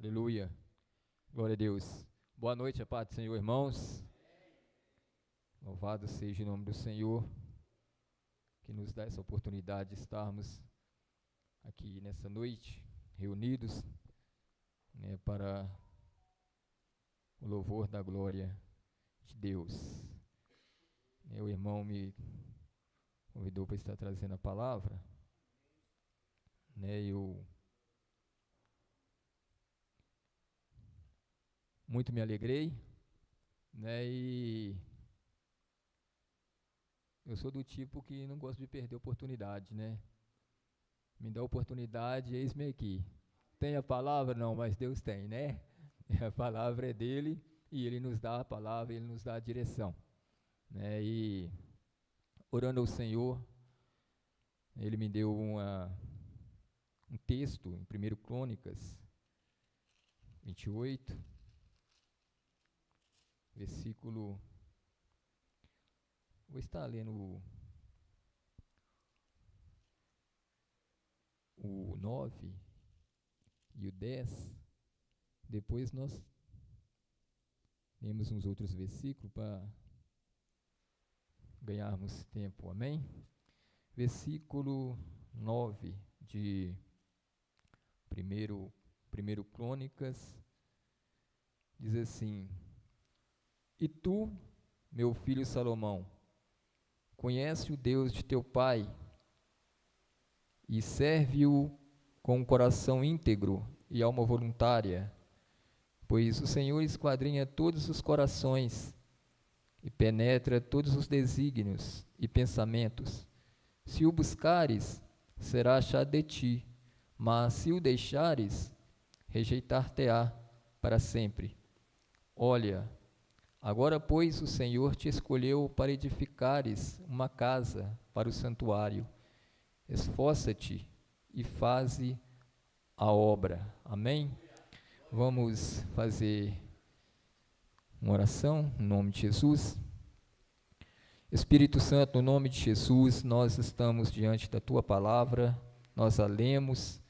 Aleluia. Glória a Deus. Boa noite, a paz do Senhor, irmãos. Louvado seja o nome do Senhor, que nos dá essa oportunidade de estarmos aqui nessa noite, reunidos, para o louvor da glória de Deus. O irmão me convidou para estar trazendo a palavra, eu muito me alegrei, e eu sou do tipo que não gosto de perder oportunidade, Me dá oportunidade, eis-me aqui. Tem a palavra? Não, mas Deus tem, A palavra é dele e ele nos dá a palavra, ele nos dá a direção, E orando ao Senhor, ele me deu um texto em 1 Crônicas 28, versículo, vou estar lendo o 9 e o 10, depois nós lemos uns outros versículos para ganharmos tempo, amém? Versículo 9 de 1 Crônicas, diz assim: E tu, meu filho Salomão, conhece o Deus de teu pai e serve-o com um coração íntegro e alma voluntária, pois o Senhor esquadrinha todos os corações e penetra todos os desígnios e pensamentos. Se o buscares, será achado de ti, mas se o deixares, rejeitar-te-á para sempre. Olha, agora, pois, o Senhor te escolheu para edificares uma casa para o santuário. Esforça-te e faze a obra. Amém? Vamos fazer uma oração em nome de Jesus. Espírito Santo, no nome de Jesus, nós estamos diante da Tua palavra, nós a lemos,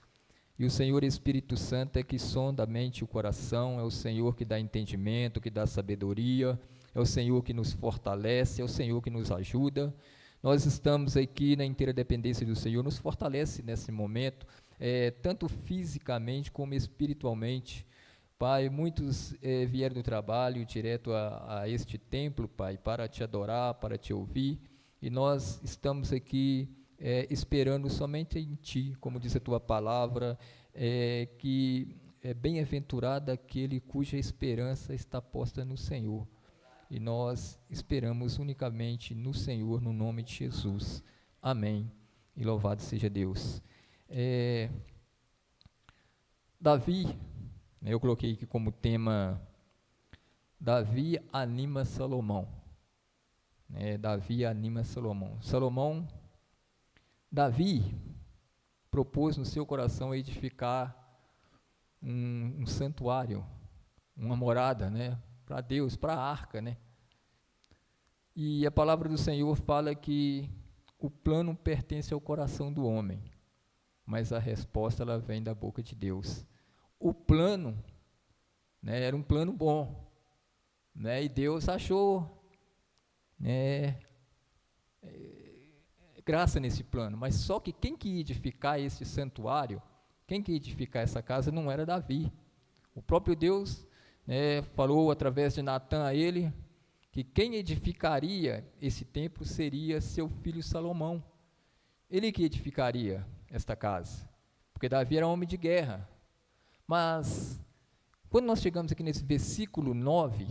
e o Senhor Espírito Santo é que sonda a mente e o coração, é o Senhor que dá entendimento, que dá sabedoria, é o Senhor que nos fortalece, é o Senhor que nos ajuda. Nós estamos aqui na inteira dependência do Senhor, nos fortalece nesse momento, tanto fisicamente como espiritualmente. Pai, muitos vieram do trabalho direto a este templo, Pai, para te adorar, para te ouvir, e nós estamos aqui esperando somente em Ti, como diz a Tua palavra, que é bem-aventurado aquele cuja esperança está posta no Senhor, e nós esperamos unicamente no Senhor, no nome de Jesus. Amém, e louvado seja Deus. Davi, eu coloquei aqui como tema, Davi anima Salomão, Davi anima Salomão. Davi propôs no seu coração edificar um santuário, uma morada, para Deus, para a arca, E a palavra do Senhor fala que o plano pertence ao coração do homem, mas a resposta ela vem da boca de Deus. O plano, era um plano bom, e Deus achou, graça nesse plano, mas só que quem que ia edificar esse santuário, quem que ia edificar essa casa não era Davi. O próprio Deus falou através de Natã a ele, que quem edificaria esse templo seria seu filho Salomão. Ele que edificaria esta casa, porque Davi era homem de guerra. Mas, quando nós chegamos aqui nesse versículo 9,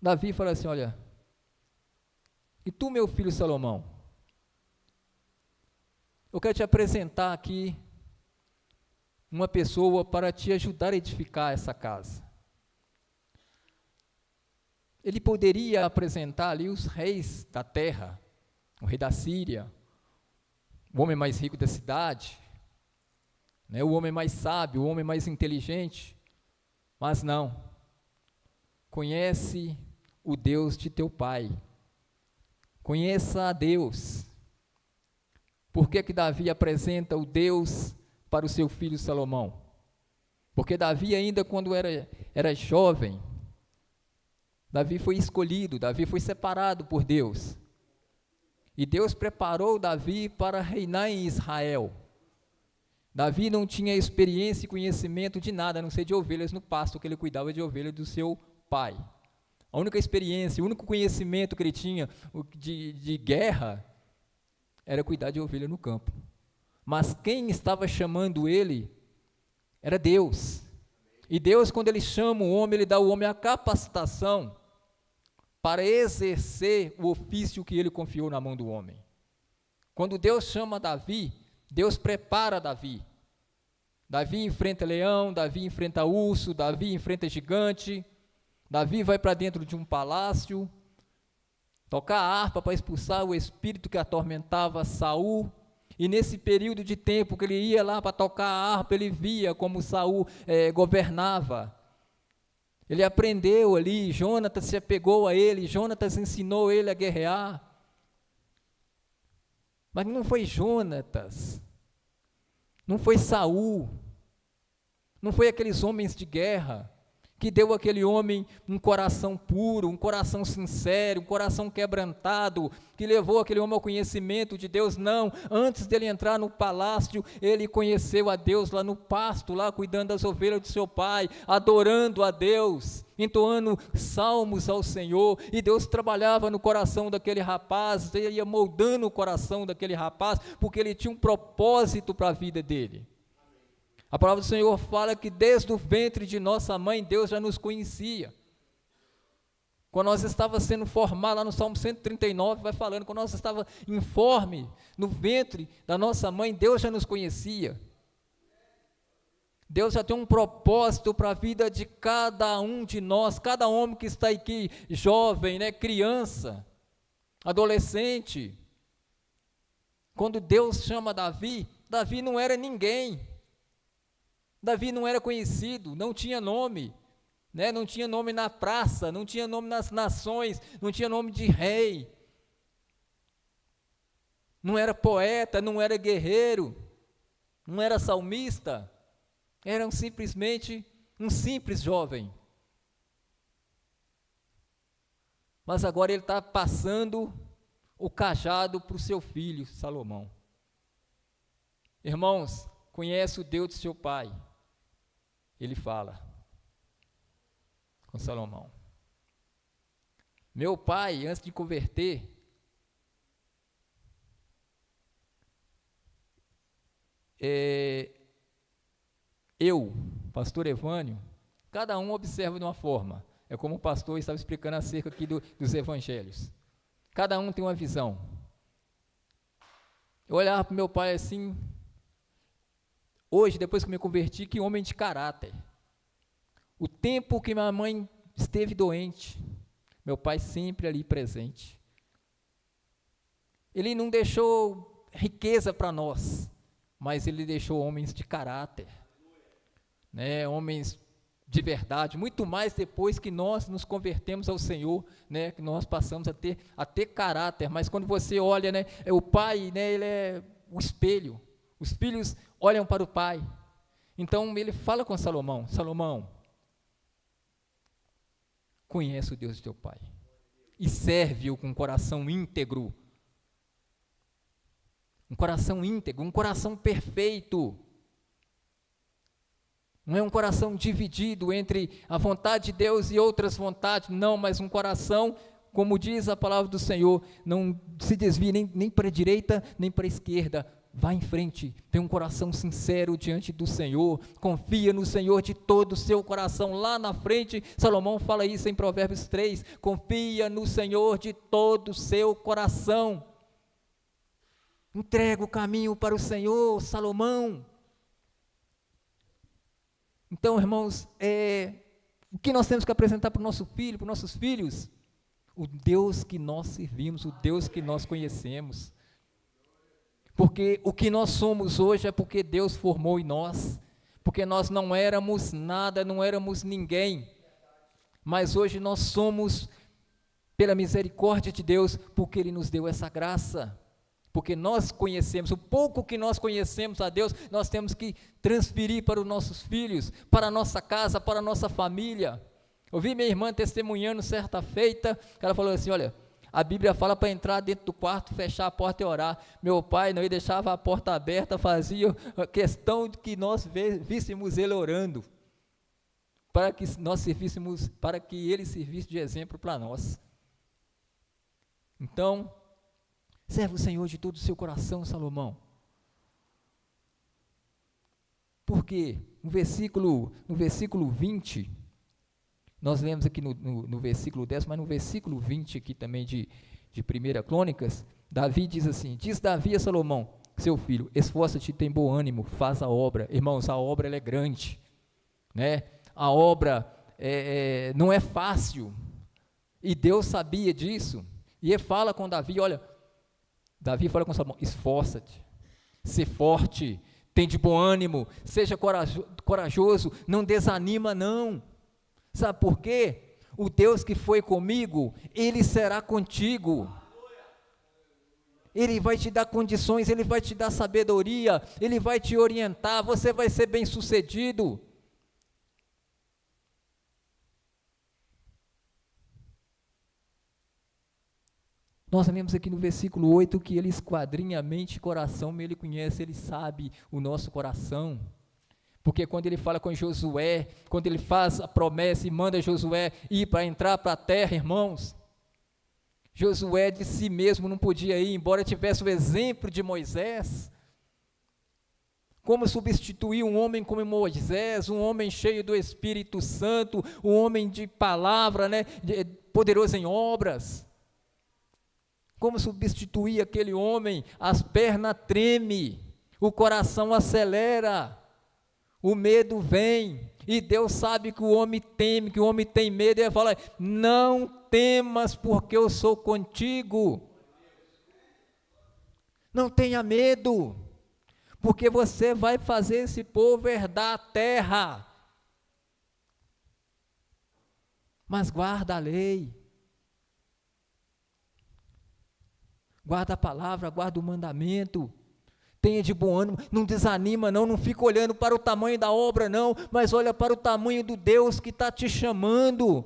Davi fala assim, olha, e tu, meu filho Salomão, eu quero te apresentar aqui uma pessoa para te ajudar a edificar essa casa. Ele poderia apresentar ali os reis da terra, o rei da Síria, o homem mais rico da cidade, o homem mais sábio, o homem mais inteligente, mas não. Conhece o Deus de teu pai, conheça a Deus. Por que que Davi apresenta o Deus para o seu filho Salomão? Porque Davi, ainda quando era jovem, Davi foi escolhido, Davi foi separado por Deus. E Deus preparou Davi para reinar em Israel. Davi não tinha experiência e conhecimento de nada, a não ser de ovelhas no pasto, que ele cuidava de ovelhas do seu pai. A única experiência, o único conhecimento que ele tinha de guerra era cuidar de ovelha no campo. Mas quem estava chamando ele era Deus. E Deus, quando ele chama o homem, ele dá ao homem a capacitação para exercer o ofício que ele confiou na mão do homem. Quando Deus chama Davi, Deus prepara Davi. Davi enfrenta leão, Davi enfrenta urso, Davi enfrenta gigante. Davi vai para dentro de um palácio, tocar a harpa para expulsar o espírito que atormentava Saul. E nesse período de tempo que ele ia lá para tocar a harpa, ele via como Saul governava. Ele aprendeu ali, Jonatas se apegou a ele, Jonatas ensinou ele a guerrear. Mas não foi Jonatas, não foi Saul, não foi aqueles homens de guerra que deu àquele homem um coração puro, um coração sincero, um coração quebrantado, que levou aquele homem ao conhecimento de Deus. Não, antes dele entrar no palácio, ele conheceu a Deus lá no pasto, lá cuidando das ovelhas do seu pai, adorando a Deus, entoando salmos ao Senhor, e Deus trabalhava no coração daquele rapaz, ele ia moldando o coração daquele rapaz, porque ele tinha um propósito para a vida dele. A palavra do Senhor fala que desde o ventre de nossa mãe, Deus já nos conhecia. Quando nós estávamos sendo formados, lá no Salmo 139, vai falando, quando nós estávamos informe no ventre da nossa mãe, Deus já nos conhecia. Deus já tem um propósito para a vida de cada um de nós, cada homem que está aqui, jovem, criança, adolescente. Quando Deus chama Davi, Davi não era ninguém. Davi não era conhecido, não tinha nome, não tinha nome na praça, não tinha nome nas nações, não tinha nome de rei, não era poeta, não era guerreiro, não era salmista, era simplesmente um simples jovem. Mas agora ele está passando o cajado para o seu filho, Salomão. Irmãos, conhece o Deus do seu pai. Ele fala com Salomão: meu pai, antes de converter, eu, pastor Evânio, cada um observa de uma forma. É como o pastor estava explicando acerca aqui dos evangelhos. Cada um tem uma visão. Eu olhava para o meu pai assim. Hoje, depois que me converti, que homem de caráter. O tempo que minha mãe esteve doente, meu pai sempre ali presente. Ele não deixou riqueza para nós, mas ele deixou homens de caráter, homens de verdade, muito mais depois que nós nos convertemos ao Senhor, que nós passamos a ter caráter. Mas quando você olha, o pai, ele é o espelho. Os filhos olham para o pai. Então ele fala com Salomão: Salomão, conhece o Deus de teu pai e serve-o com um coração íntegro. Um coração íntegro, um coração perfeito. Não é um coração dividido entre a vontade de Deus e outras vontades, não, mas um coração, como diz a palavra do Senhor, não se desvie nem para a direita, nem para a esquerda. Vá em frente, tem um coração sincero diante do Senhor, confia no Senhor de todo o seu coração. Lá na frente, Salomão fala isso em Provérbios 3, confia no Senhor de todo o seu coração. Entrega o caminho para o Senhor, Salomão. Então, irmãos, o que nós temos que apresentar para o nosso filho, para os nossos filhos? O Deus que nós servimos, o Deus que nós conhecemos. Porque o que nós somos hoje é porque Deus formou em nós, porque nós não éramos nada, não éramos ninguém, mas hoje nós somos, pela misericórdia de Deus, porque Ele nos deu essa graça, porque nós conhecemos, o pouco que nós conhecemos a Deus, nós temos que transferir para os nossos filhos, para a nossa casa, para a nossa família. Eu vi minha irmã testemunhando certa feita, que ela falou assim, olha, a Bíblia fala para entrar dentro do quarto, fechar a porta e orar. Meu pai não deixava a porta aberta, fazia questão de que nós víssemos ele orando, para que nós servíssemos, para que ele servisse de exemplo para nós. Então, serve o Senhor de todo o seu coração, Salomão. Porque no versículo 20, nós lemos aqui no versículo 10, mas no versículo 20 aqui também de 1 Crônicas, Davi diz assim, diz Davi a Salomão, seu filho, esforça-te, tem bom ânimo, faz a obra. Irmãos, a obra ela é grande, né? A obra não é fácil, e Deus sabia disso, e ele fala com Davi, olha, Davi fala com Salomão, esforça-te, ser forte, tem de bom ânimo, seja corajoso, não desanima não. Sabe por quê? O Deus que foi comigo, Ele será contigo. Ele vai te dar condições, Ele vai te dar sabedoria, Ele vai te orientar, você vai ser bem sucedido. Nós lemos aqui no versículo 8 que Ele esquadrinha a mente e coração, Ele conhece, Ele sabe o nosso coração. Porque quando Ele fala com Josué, quando Ele faz a promessa e manda Josué ir para entrar para a terra, irmãos, Josué de si mesmo não podia ir, embora tivesse o exemplo de Moisés. Como substituir um homem como Moisés, um homem cheio do Espírito Santo, um homem de palavra, né, poderoso em obras. Como substituir aquele homem? As pernas tremem, o coração acelera, o medo vem, e Deus sabe que o homem teme, que o homem tem medo, e Ele fala, não temas porque eu sou contigo, não tenha medo, porque você vai fazer esse povo herdar a terra, mas guarda a lei, guarda a palavra, guarda o mandamento, tenha de bom ânimo, não desanima não, não fica olhando para o tamanho da obra não, mas olha para o tamanho do Deus que está te chamando,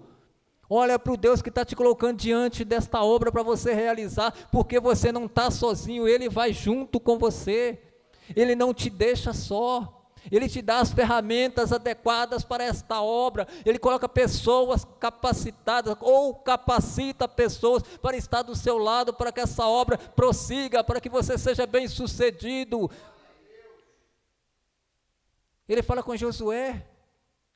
olha para o Deus que está te colocando diante desta obra para você realizar, porque você não está sozinho, Ele vai junto com você, Ele não te deixa só, Ele te dá as ferramentas adequadas para esta obra, Ele coloca pessoas capacitadas, ou capacita pessoas para estar do seu lado, para que essa obra prossiga, para que você seja bem sucedido. Ele fala com Josué,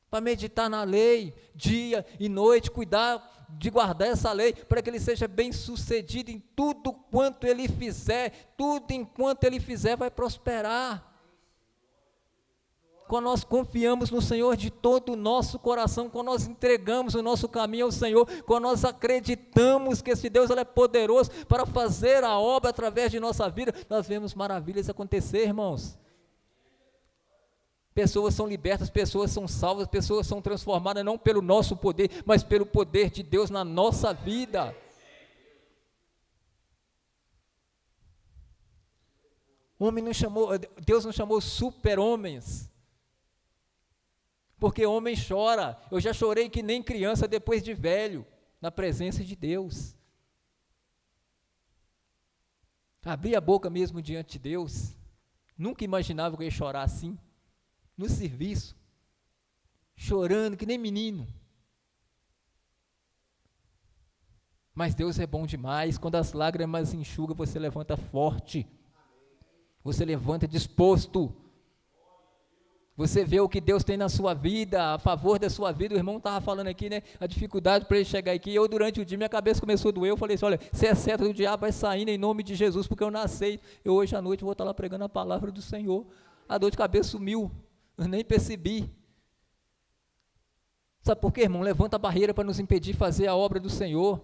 para meditar na lei, dia e noite, cuidar de guardar essa lei, para que ele seja bem sucedido em tudo quanto ele fizer, tudo enquanto ele fizer vai prosperar. Quando nós confiamos no Senhor de todo o nosso coração, quando nós entregamos o nosso caminho ao Senhor, quando nós acreditamos que esse Deus ele é poderoso para fazer a obra através de nossa vida, nós vemos maravilhas acontecer, irmãos. Pessoas são libertas, pessoas são salvas, pessoas são transformadas, não pelo nosso poder, mas pelo poder de Deus na nossa vida. Deus não chamou super-homens, porque homem chora, eu já chorei que nem criança depois de velho, na presença de Deus, abri a boca mesmo diante de Deus, nunca imaginava que eu ia chorar assim, no serviço, chorando que nem menino, mas Deus é bom demais, quando as lágrimas enxugam, você levanta forte, você levanta disposto, você vê o que Deus tem na sua vida, a favor da sua vida. O irmão estava falando aqui, né, a dificuldade para ele chegar aqui, eu durante o dia, minha cabeça começou a doer, eu falei assim, olha, se é certo do diabo, vai saindo em nome de Jesus, porque eu não aceito, eu hoje à noite vou estar lá pregando a palavra do Senhor, a dor de cabeça sumiu, eu nem percebi. Sabe por quê, irmão? Levanta a barreira para nos impedir de fazer a obra do Senhor,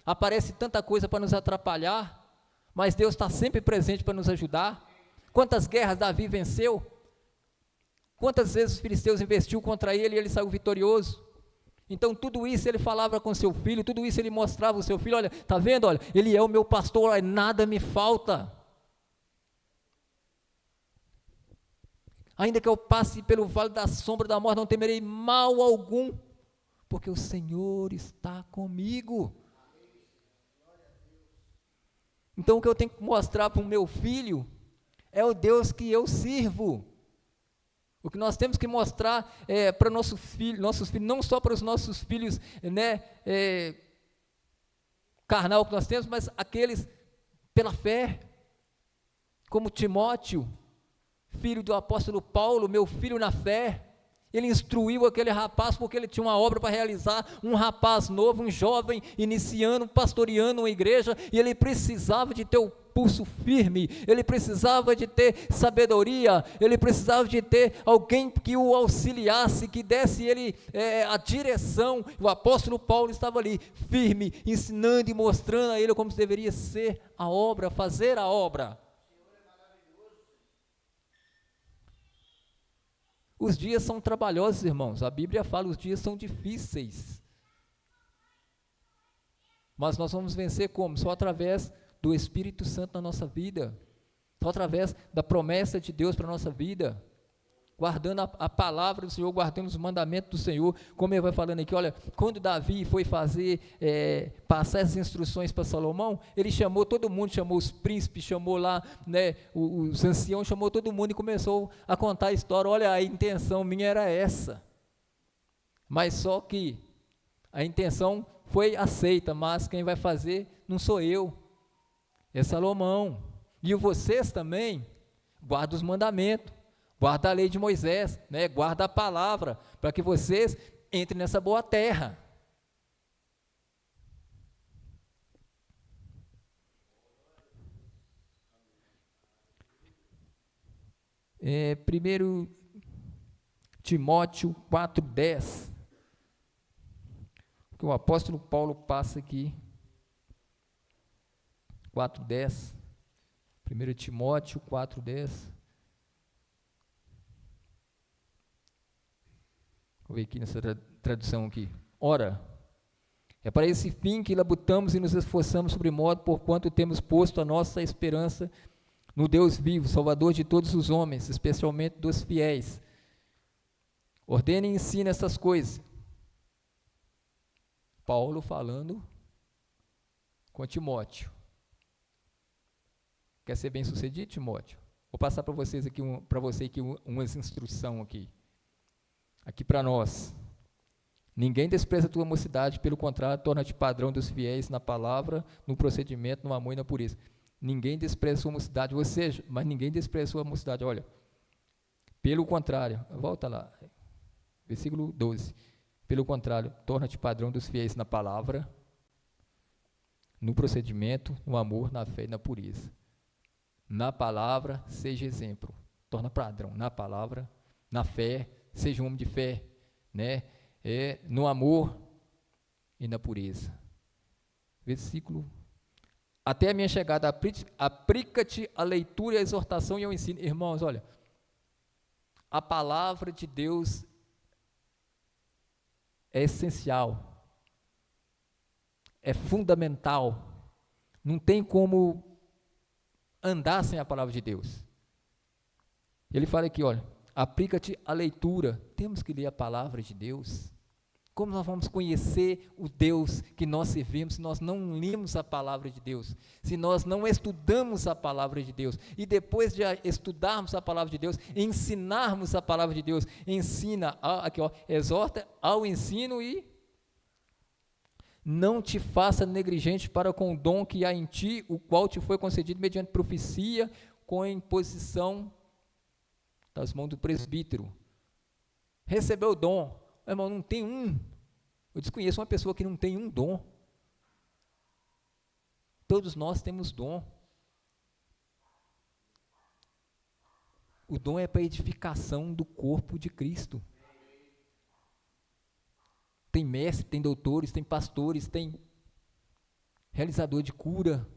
aparece tanta coisa para nos atrapalhar, mas Deus está sempre presente para nos ajudar. Quantas guerras Davi venceu? Quantas vezes os filisteus investiu contra ele e ele saiu vitorioso? Então tudo isso ele falava com seu filho, tudo isso ele mostrava ao seu filho, olha, está vendo, olha, ele é o meu pastor, olha, nada me falta, Ainda que eu passe pelo vale da sombra da morte, não temerei mal algum, porque o Senhor está comigo. Então o que eu tenho que mostrar para o meu filho é o Deus que eu sirvo. O que nós temos que mostrar para nossos filhos, não só para os nossos filhos, né, carnal que nós temos, mas aqueles pela fé, como Timóteo, filho do apóstolo Paulo, meu filho na fé. Ele instruiu aquele rapaz porque ele tinha uma obra para realizar, um rapaz novo, um jovem, iniciando, pastoreando uma igreja, e ele precisava de ter o pulso firme, ele precisava de ter sabedoria, ele precisava de ter alguém que o auxiliasse, que desse ele a direção. O apóstolo Paulo estava ali, firme, ensinando e mostrando a ele como deveria ser a obra, fazer a obra. Os dias são trabalhosos, irmãos, a Bíblia fala, os dias são difíceis, mas nós vamos vencer como? Só através do Espírito Santo na nossa vida, só através da promessa de Deus para a nossa vida, guardando a palavra do Senhor, guardando os mandamentos do Senhor, como ele vai falando aqui, olha, quando Davi foi passar essas instruções para Salomão, ele chamou todo mundo, chamou os príncipes, chamou lá, né, os anciãos, chamou todo mundo e começou a contar a história. Olha, a intenção minha era essa, mas só que a intenção foi aceita, mas quem vai fazer não sou eu, é Salomão. E vocês também guardam os mandamentos, guarda a lei de Moisés, né? Guarda a palavra, para que vocês entrem nessa boa terra. Primeiro Timóteo 4,10, que o apóstolo Paulo passa aqui, 4,10, 1 Timóteo 4,10, vou ver aqui nessa tradução aqui. Ora, é para esse fim que labutamos e nos esforçamos sobremodo, porquanto temos posto a nossa esperança no Deus vivo, Salvador de todos os homens, especialmente dos fiéis. Ordene e ensina essas coisas. Paulo falando com Timóteo. Quer ser bem sucedido, Timóteo? Vou passar para vocês aqui, umas instruções aqui. Aqui para nós, ninguém despreza a tua mocidade, pelo contrário, torna-te padrão dos fiéis na palavra, no procedimento, no amor e na pureza. Ninguém despreza a sua mocidade, ou seja, mas ninguém despreza a sua mocidade, olha, pelo contrário, volta lá, versículo 12, pelo contrário, torna-te padrão dos fiéis na palavra, no procedimento, no amor, na fé e na pureza. Na palavra, seja exemplo, torna padrão, na palavra, na fé, seja um homem de fé, né? No amor e na pureza. Versículo, até a minha chegada, aplica-te a leitura, a exortação e ao ensino. Irmãos, olha, a palavra de Deus é essencial, é fundamental, não tem como andar sem a palavra de Deus. Ele fala aqui, olha, aplica-te a leitura, temos que ler a palavra de Deus. Como nós vamos conhecer o Deus que nós servimos se nós não lemos a palavra de Deus, se nós não estudamos a palavra de Deus, e depois de estudarmos a palavra de Deus, ensinarmos a palavra de Deus, exorta ao ensino e não te faça negligente para com o dom que há em ti, o qual te foi concedido mediante profecia, com a imposição das mãos do presbítero. Recebeu o dom, irmão, não tem um. Eu desconheço uma pessoa que não tem um dom. Todos nós temos dom. O dom é para a edificação do corpo de Cristo. Tem mestre, tem doutores, tem pastores, tem realizador de cura.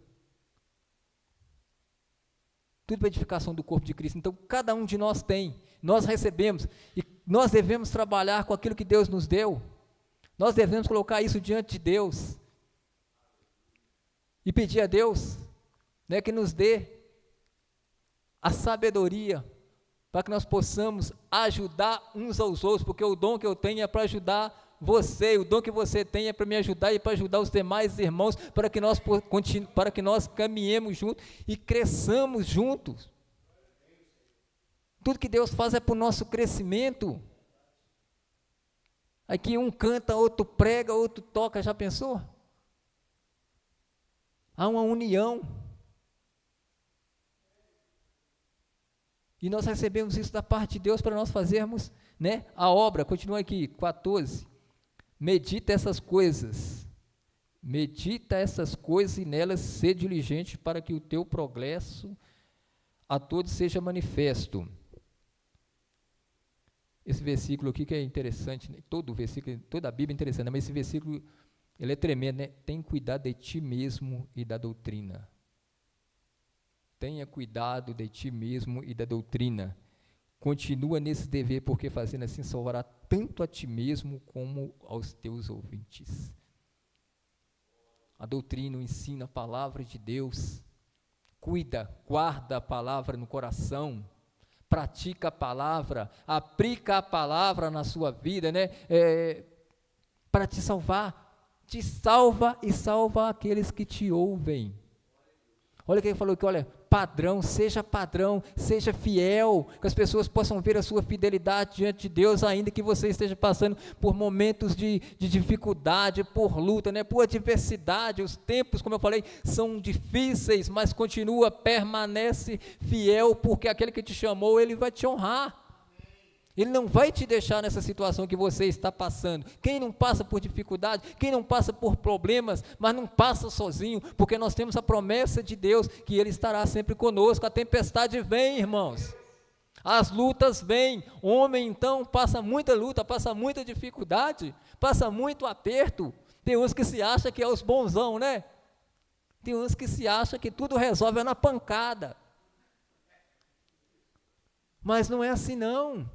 Tudo para a edificação do corpo de Cristo. Então, cada um de nós tem, nós recebemos, e nós devemos trabalhar com aquilo que Deus nos deu. Nós devemos colocar isso diante de Deus e pedir a Deus, né, que nos dê a sabedoria para que nós possamos ajudar uns aos outros, porque o dom que eu tenho é para ajudar você, o dom que você tem é para me ajudar e para ajudar os demais irmãos, para que nós caminhemos juntos e cresçamos juntos. Tudo que Deus faz é para o nosso crescimento. Aqui um canta, outro prega, outro toca, já pensou? Há uma união. E nós recebemos isso da parte de Deus para nós fazermos, né, a obra. Continua aqui, 14. Medita essas coisas e nelas ser diligente para que o teu progresso a todos seja manifesto. Esse versículo aqui que é interessante, né? Todo versículo, toda a Bíblia é interessante, né? Mas esse versículo, ele é tremendo, né? Tem cuidado de ti mesmo e da doutrina. Tenha cuidado de ti mesmo e da doutrina. Continua nesse dever, porque fazendo assim salvará tanto a ti mesmo como aos teus ouvintes. A doutrina, o ensino, a palavra de Deus. Cuida, guarda a palavra no coração. Pratica a palavra, aplica a palavra na sua vida, né? Para te salvar. Te salva e salva aqueles que te ouvem. Olha o que ele falou aqui, olha, padrão, seja fiel, que as pessoas possam ver a sua fidelidade diante de Deus, ainda que você esteja passando por momentos de dificuldade, por luta, né, por adversidade. Os tempos, como eu falei, são difíceis, mas permanece fiel, porque aquele que te chamou, ele vai te honrar. Ele não vai te deixar nessa situação que você está passando. Quem não passa por dificuldade, quem não passa por problemas, mas não passa sozinho, porque nós temos a promessa de Deus, que Ele estará sempre conosco. A tempestade vem, irmãos, as lutas vêm. Homem, então, passa muita luta, passa muita dificuldade, passa muito aperto. Tem uns que se acham que é os bonzão, né? Tem uns que se acham que tudo resolve na pancada. Mas não é assim, não.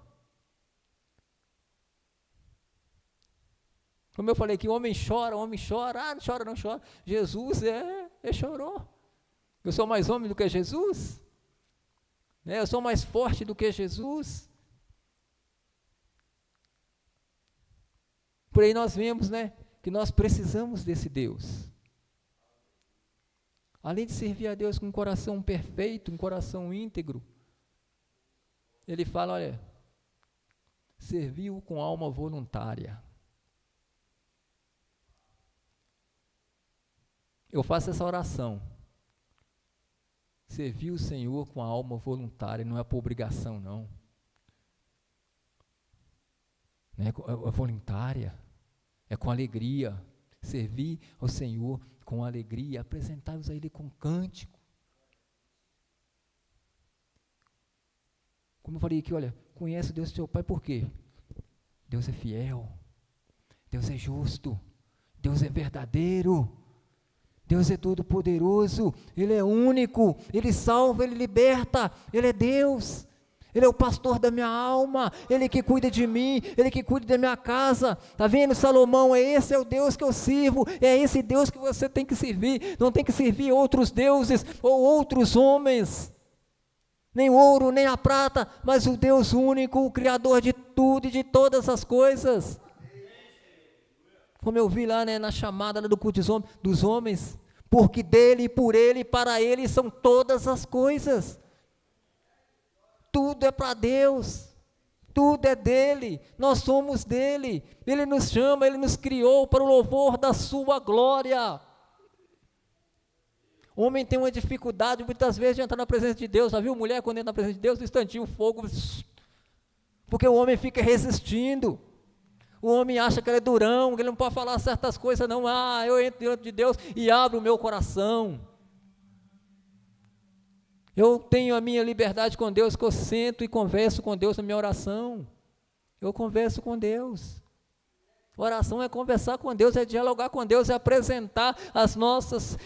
Como eu falei que o homem chora, não chora. Jesus chorou. Eu sou mais homem do que Jesus, né? Eu sou mais forte do que Jesus. Por aí nós vemos, né, que nós precisamos desse Deus. Além de servir a Deus com um coração perfeito, um coração íntegro, ele fala, olha, serviu com alma voluntária. Eu faço essa oração. Servir o Senhor com a alma voluntária, não é por obrigação, não. É voluntária, é com alegria. Servir ao Senhor com alegria, apresentar-vos a Ele com cântico. Como eu falei aqui, olha, conhece Deus teu Pai, por quê? Deus é fiel, Deus é justo, Deus é verdadeiro. Deus é todo poderoso, Ele é único, Ele salva, Ele liberta, Ele é Deus, Ele é o pastor da minha alma, Ele que cuida de mim, Ele que cuida da minha casa. Está vendo, Salomão? Esse é o Deus que eu sirvo, é esse Deus que você tem que servir. Não tem que servir outros deuses ou outros homens, nem o ouro, nem a prata, mas o Deus único, o Criador de tudo e de todas as coisas. Como eu vi lá, né, na chamada do culto dos homens, porque dele, por ele e para ele são todas as coisas. Tudo é para Deus, tudo é dele, nós somos dele. Ele nos chama, ele nos criou para o louvor da sua glória. O homem tem uma dificuldade muitas vezes de entrar na presença de Deus. Já viu mulher quando entra na presença de Deus, no instantinho o fogo, porque o homem fica resistindo. O homem acha que ele é durão, que ele não pode falar certas coisas, não. Eu entro diante de Deus e abro o meu coração. Eu tenho a minha liberdade com Deus, que eu sento e converso com Deus na minha oração. Eu converso com Deus. Oração é conversar com Deus, é dialogar com Deus, é apresentar as nossas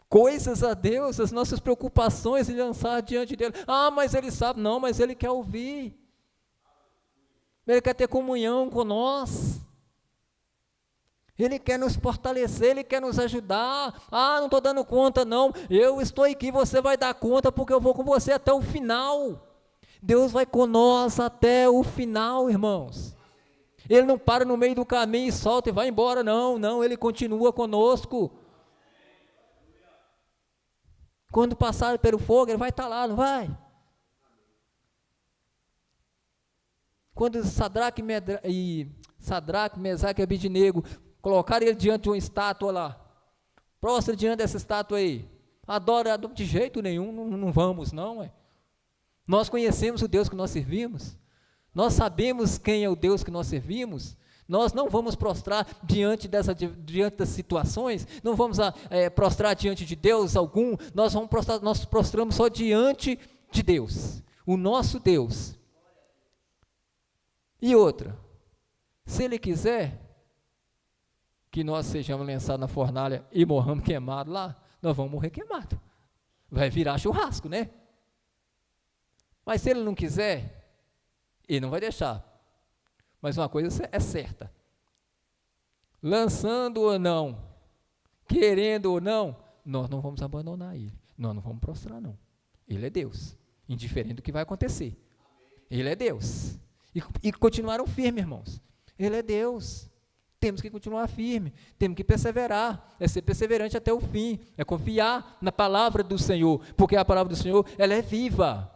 coisas a Deus, as nossas preocupações e lançar diante dele. Mas ele sabe, não, mas ele quer ouvir. Ele quer ter comunhão com nós, Ele quer nos fortalecer, Ele quer nos ajudar. Não estou dando conta não, eu estou aqui, você vai dar conta, porque eu vou com você até o final. Deus vai com nós até o final, irmãos. Ele não para no meio do caminho e solta e vai embora, não, Ele continua conosco. Quando passar pelo fogo, Ele vai estar lá, não vai? Quando Sadraque, Mesaque e Abidnego colocaram ele diante de uma estátua lá, prostra diante dessa estátua aí, adora de jeito nenhum, não vamos não, é. Nós conhecemos o Deus que nós servimos, nós sabemos quem é o Deus que nós servimos, nós não vamos prostrar diante das situações, não vamos prostrar diante de Deus algum, nós prostramos só diante de Deus, o nosso Deus. E outra, se Ele quiser que nós sejamos lançados na fornalha e morramos queimados lá, nós vamos morrer queimados, vai virar churrasco, né? Mas se Ele não quiser, Ele não vai deixar. Mas uma coisa é certa, lançando ou não, querendo ou não, nós não vamos abandonar Ele, nós não vamos prostrar não, Ele é Deus, indiferente do que vai acontecer, Ele é Deus, e continuaram firmes, irmãos, Ele é Deus, temos que continuar firme, temos que perseverar, é ser perseverante até o fim, é confiar na palavra do Senhor, porque a palavra do Senhor, ela é viva,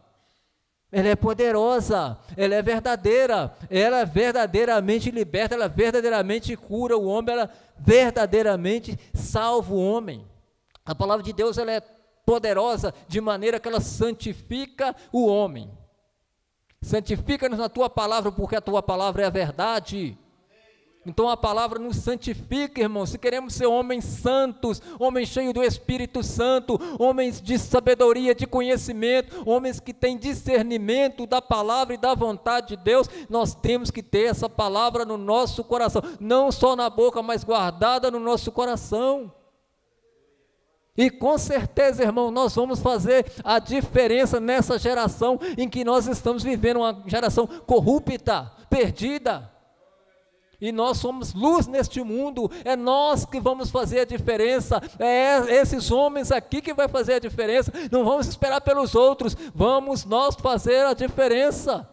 ela é poderosa, ela é verdadeira, ela verdadeiramente liberta, ela verdadeiramente cura o homem, ela verdadeiramente salva o homem. A palavra de Deus, ela é poderosa de maneira que ela santifica o homem. Santifica-nos na tua palavra, porque a tua palavra é a verdade. Então a palavra nos santifica, irmãos. Se queremos ser homens santos, homens cheios do Espírito Santo, homens de sabedoria, de conhecimento, homens que têm discernimento da palavra e da vontade de Deus, nós temos que ter essa palavra no nosso coração, não só na boca, mas guardada no nosso coração. E com certeza, irmão, nós vamos fazer a diferença nessa geração em que nós estamos vivendo, uma geração corrupta, perdida. E nós somos luz neste mundo, é nós que vamos fazer a diferença, é esses homens aqui que vai fazer a diferença, não vamos esperar pelos outros, vamos nós fazer a diferença,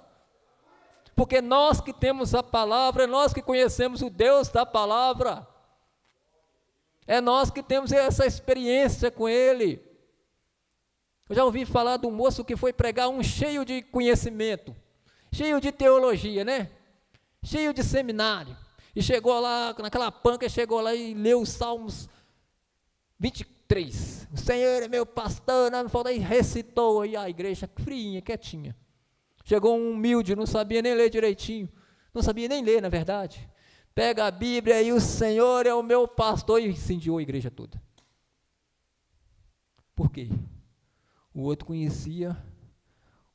porque nós que temos a palavra, é nós que conhecemos o Deus da palavra, é nós que temos essa experiência com Ele. Eu já ouvi falar de um moço que foi pregar cheio de conhecimento, cheio de teologia, né? Cheio de seminário, e chegou lá, naquela panca, chegou lá e leu os Salmos 23, o Senhor é meu pastor, não me falta, e recitou, aí a igreja friinha, quietinha, chegou um humilde, não sabia nem ler direitinho, não sabia nem ler na verdade, pega a Bíblia e o Senhor é o meu pastor, e incendiou a igreja toda. Por quê? O outro conhecia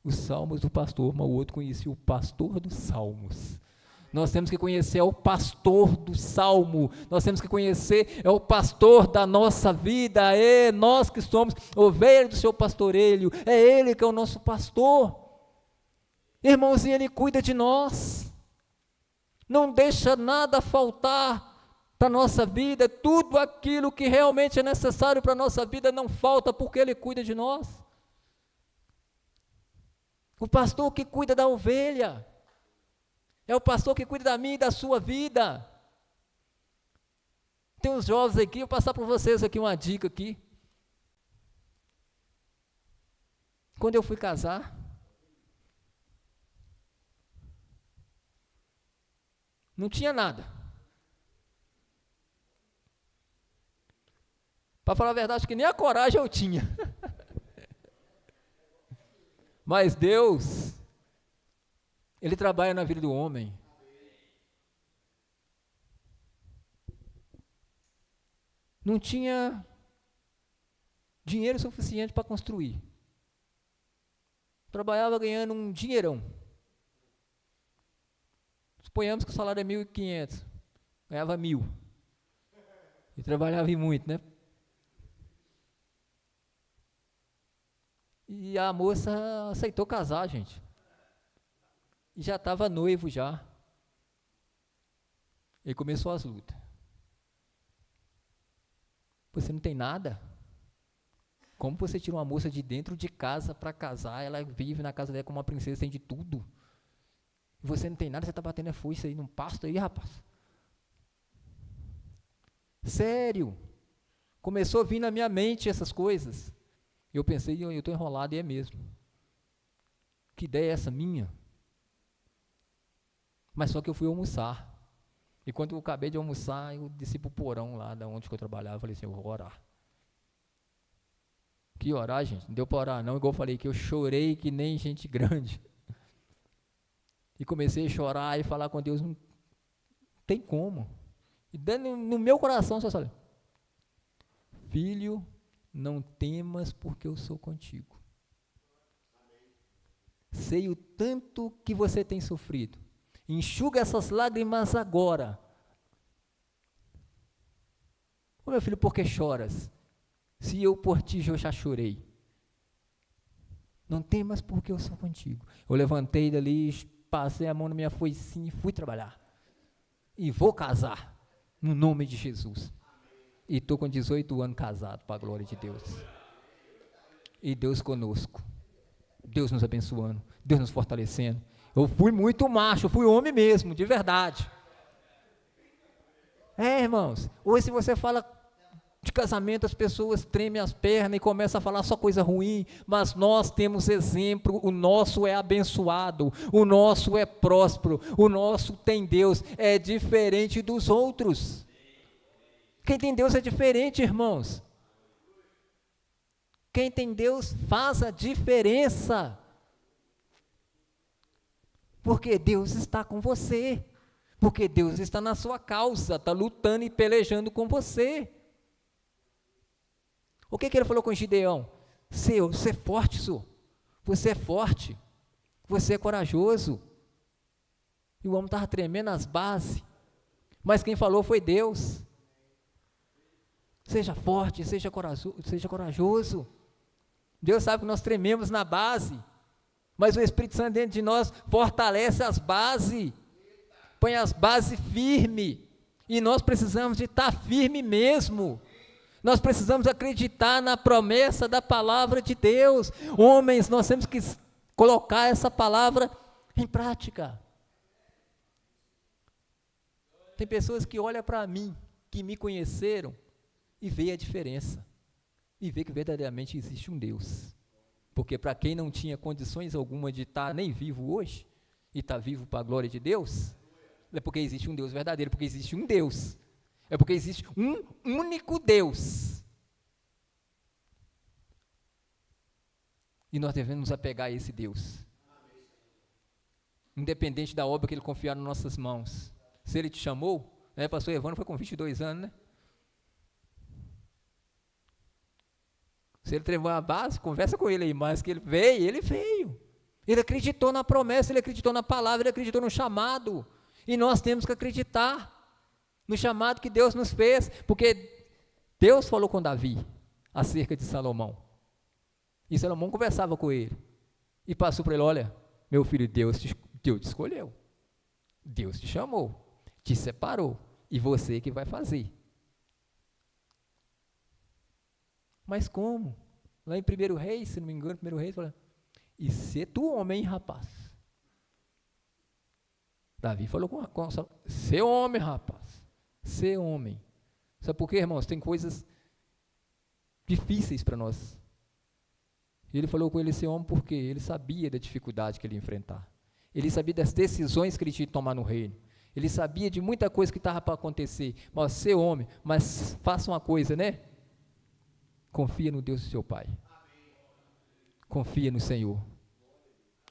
os Salmos do pastor, mas o outro conhecia o pastor dos Salmos. Nós temos que conhecer o pastor do Salmo, nós temos que conhecer o pastor da nossa vida, é nós que somos ovelhas do seu pastoreio, é Ele que é o nosso pastor, irmãozinho, Ele cuida de nós, não deixa nada faltar para a nossa vida, tudo aquilo que realmente é necessário para a nossa vida não falta, porque Ele cuida de nós, o pastor que cuida da ovelha, é o pastor que cuida da minha e da sua vida. Tem uns jovens aqui, eu vou passar para vocês aqui uma dica aqui. Quando eu fui casar, não tinha nada. Para falar a verdade, acho que nem a coragem eu tinha. Mas Deus, Ele trabalha na vida do homem. Não tinha dinheiro suficiente para construir. Trabalhava ganhando um dinheirão. Suponhamos que o salário é 1.500. Ganhava 1.000. E trabalhava muito, né? E a moça aceitou casar, gente. E já estava noivo já. E começou as lutas. Você não tem nada? Como você tira uma moça de dentro de casa para casar, ela vive na casa dela como uma princesa, tem de tudo. E você não tem nada, você está batendo a foice aí num pasto aí, rapaz. Sério. Começou a vir na minha mente essas coisas. Eu pensei, eu estou enrolado, e é mesmo. Que ideia é essa minha? Mas só que eu fui almoçar. E quando eu acabei de almoçar, eu desci para o porão lá de onde eu trabalhava, falei assim, eu vou orar. Que orar, gente? Não deu para orar não, igual eu falei, que eu chorei que nem gente grande. E comecei a chorar e falar com Deus, não tem como. E dando no meu coração, só falei, filho, não temas porque eu sou contigo. Sei o tanto que você tem sofrido. Enxuga essas lágrimas agora. Ô meu filho, por que choras? Se eu por ti eu já chorei. Não temas porque eu sou contigo. Eu levantei dali, passei a mão na minha foicinha e fui trabalhar. E vou casar, no nome de Jesus. E estou com 18 anos casado, para a glória de Deus. E Deus conosco. Deus nos abençoando, Deus nos fortalecendo. Eu fui muito macho, eu fui homem mesmo, de verdade. Irmãos, hoje se você fala de casamento, as pessoas tremem as pernas e começam a falar só coisa ruim, mas nós temos exemplo, o nosso é abençoado, o nosso é próspero, o nosso tem Deus, é diferente dos outros. Quem tem Deus é diferente, irmãos. Quem tem Deus faz a diferença. Porque Deus está com você. Porque Deus está na sua causa, está lutando e pelejando com você. O que ele falou com Gideão? Você é forte, senhor. Você é forte. Você é corajoso. E o homem estava tremendo as bases. Mas quem falou foi Deus. Seja forte, seja corajoso. Deus sabe que nós trememos na base, mas o Espírito Santo dentro de nós fortalece as bases, põe as bases firmes, e nós precisamos de estar firme mesmo. Nós precisamos acreditar na promessa da palavra de Deus. Homens, nós temos que colocar essa palavra em prática. Tem pessoas que olham para mim, que me conheceram, e vê a diferença, e vê que verdadeiramente existe um Deus, porque para quem não tinha condições alguma de estar nem vivo hoje, e está vivo para a glória de Deus, é porque existe um Deus verdadeiro, porque existe um Deus, é porque existe um único Deus, e nós devemos nos apegar a esse Deus, independente da obra que Ele confiar nas nossas mãos. Se Ele te chamou, pastor Evandro foi com 22 anos, Se ele treinou a base, conversa com ele aí, mas que ele veio. Ele acreditou na promessa, ele acreditou na palavra, ele acreditou no chamado. E nós temos que acreditar no chamado que Deus nos fez, porque Deus falou com Davi acerca de Salomão. E Salomão conversava com ele. E passou para ele, olha, meu filho, Deus te escolheu. Deus te chamou, te separou. E você que vai fazer. Mas como? Lá em 1 Reis, se não me engano, 1 Reis, fala, e ser tu homem, rapaz. Davi falou com ser homem, rapaz. Ser homem. Sabe por quê, irmãos? Tem coisas difíceis para nós. E ele falou com ele ser homem porque ele sabia da dificuldade que ele ia enfrentar. Ele sabia das decisões que ele tinha que tomar no reino. Ele sabia de muita coisa que estava para acontecer. Mas ser homem, mas faça uma coisa, Confia no Deus do seu pai. Confia no Senhor.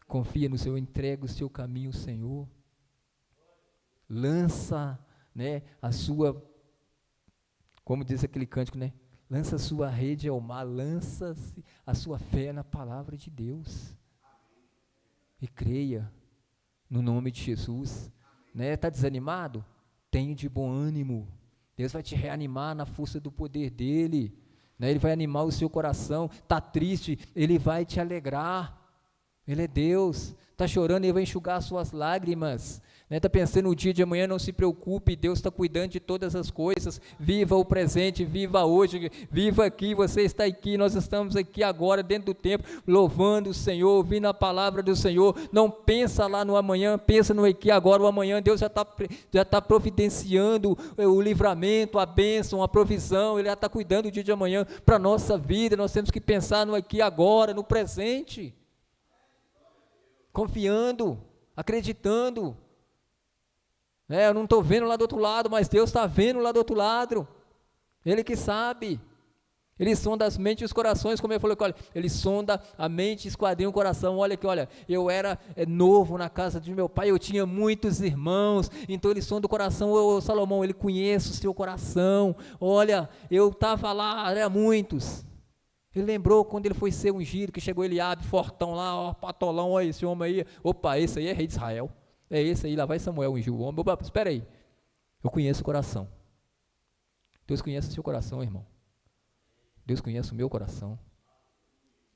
Confia no Senhor, entrega o seu caminho ao Senhor. Lança, a sua, como diz aquele cântico, lança a sua rede ao mar, lança a sua fé na palavra de Deus. E creia no nome de Jesus. Está desanimado? Tenha de bom ânimo. Deus vai te reanimar na força do poder dEle. Ele vai animar o seu coração. Está triste, Ele vai te alegrar. Ele é Deus. Está chorando, Ele vai enxugar as suas lágrimas. Está pensando no dia de amanhã, não se preocupe, Deus está cuidando de todas as coisas. Viva o presente, viva hoje, viva aqui, você está aqui, nós estamos aqui agora, dentro do tempo, louvando o Senhor, ouvindo a palavra do Senhor. Não pensa lá no amanhã, pensa no aqui agora. O amanhã Deus já está providenciando o livramento, a bênção, a provisão. Ele já está cuidando do dia de amanhã para a nossa vida. Nós temos que pensar no aqui agora, no presente, confiando, acreditando. Eu não estou vendo lá do outro lado, mas Deus está vendo lá do outro lado. Ele que sabe. Ele sonda as mentes e os corações, como eu falei, olha, ele sonda a mente e esquadrinha o coração. Olha aqui, olha, eu era novo na casa de meu pai, eu tinha muitos irmãos, então ele sonda o coração. Ô Salomão, ele conhece o seu coração. Olha, eu estava lá, era muitos. Ele lembrou quando ele foi ser ungido, que chegou Eliabe, fortão lá, ó, patolão, olha esse homem aí. Opa, esse aí é rei de Israel. É esse aí, lá vai Samuel ungiu o homem. Opa, espera aí, eu conheço o coração. Deus conhece o seu coração, irmão. Deus conhece o meu coração.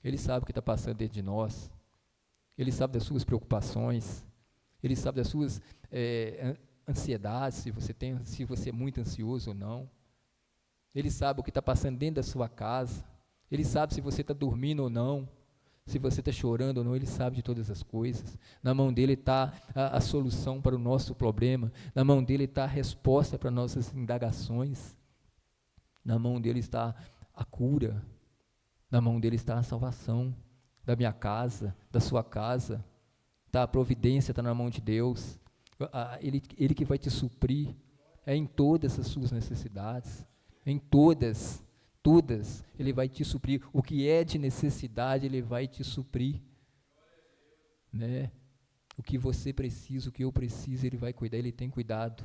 Ele sabe o que está passando dentro de nós. Ele sabe das suas preocupações. Ele sabe das suas ansiedades, se você é muito ansioso ou não. Ele sabe o que está passando dentro da sua casa. Ele sabe se você está dormindo ou não. Se você está chorando ou não, Ele sabe de todas as coisas. Na mão dEle está a solução para o nosso problema. Na mão dEle está a resposta para nossas indagações. Na mão dEle está a cura. Na mão dEle está a salvação da minha casa, da sua casa. Tá, a providência está na mão de Deus. Ele que vai te suprir em todas as suas necessidades. Em todas, Ele vai te suprir. O que é de necessidade, Ele vai te suprir, né? O que você precisa, o que eu preciso, Ele vai cuidar, Ele tem cuidado.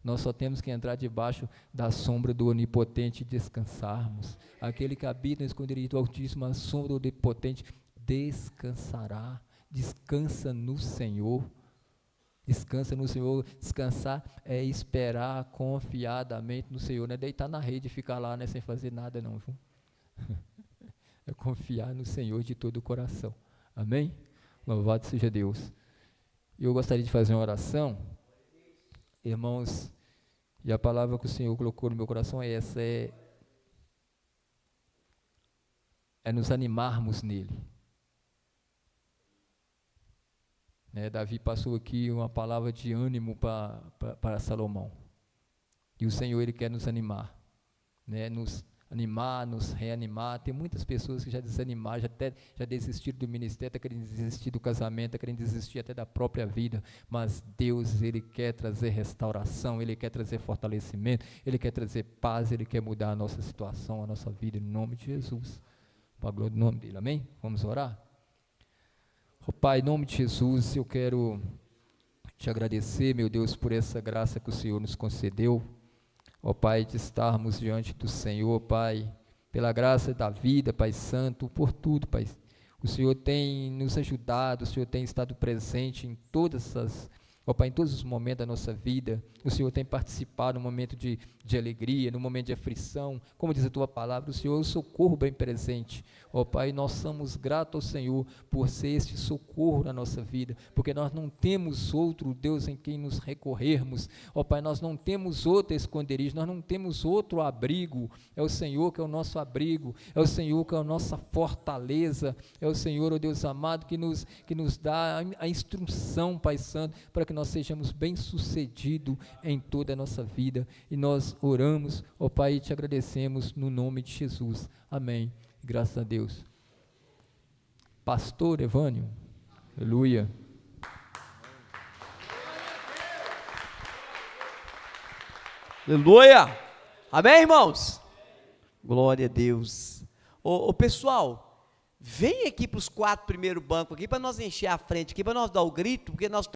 Nós só temos que entrar debaixo da sombra do Onipotente e descansarmos. Aquele que habita no esconderijo do Altíssimo, a sombra do Onipotente, descansará. Descansa no Senhor. Descansa no Senhor. Descansar é esperar confiadamente no Senhor, não é deitar na rede e ficar lá, né, sem fazer nada não, viu? É confiar no Senhor de todo o coração, amém? Louvado seja Deus. Eu gostaria de fazer uma oração, irmãos, e a palavra que o Senhor colocou no meu coração é essa, é nos animarmos nele. Davi passou aqui uma palavra de ânimo para Salomão, e o Senhor, Ele quer nos animar, nos animar, nos reanimar. Tem muitas pessoas que já desanimaram, já desistiram do ministério, está querendo desistir do casamento, está querendo desistir até da própria vida, mas Deus, Ele quer trazer restauração, Ele quer trazer fortalecimento, Ele quer trazer paz, Ele quer mudar a nossa situação, a nossa vida, em nome de Jesus, para a glória do nome dEle, amém? Vamos orar? Oh, Pai, em nome de Jesus, eu quero te agradecer, meu Deus, por essa graça que o Senhor nos concedeu, ó Pai, de estarmos diante do Senhor, Pai, pela graça da vida, Pai Santo, por tudo, Pai. O Senhor tem nos ajudado, o Senhor tem estado presente em todas as, ó Pai, em todos os momentos da nossa vida. O Senhor tem participado no momento de alegria, no momento de aflição, como diz a Tua palavra, o Senhor é o socorro bem presente. Ó Pai, nós somos gratos ao Senhor por ser este socorro na nossa vida, porque nós não temos outro Deus em quem nos recorrermos. Ó Pai, nós não temos outro esconderijo, nós não temos outro abrigo. É o Senhor que é o nosso abrigo, é o Senhor que é a nossa fortaleza, é o Senhor, ó Deus amado, que nos dá a instrução, Pai Santo, para que nós sejamos bem-sucedidos em toda a nossa vida. E nós oramos, ó Pai, e te agradecemos no nome de Jesus. Amém. Graças a Deus. Pastor Evânio. Aleluia. Aleluia. Amém, irmãos? Glória a Deus. Ô pessoal, vem aqui para os 4 primeiros bancos aqui para nós encher a frente aqui, para nós dar o grito, porque nós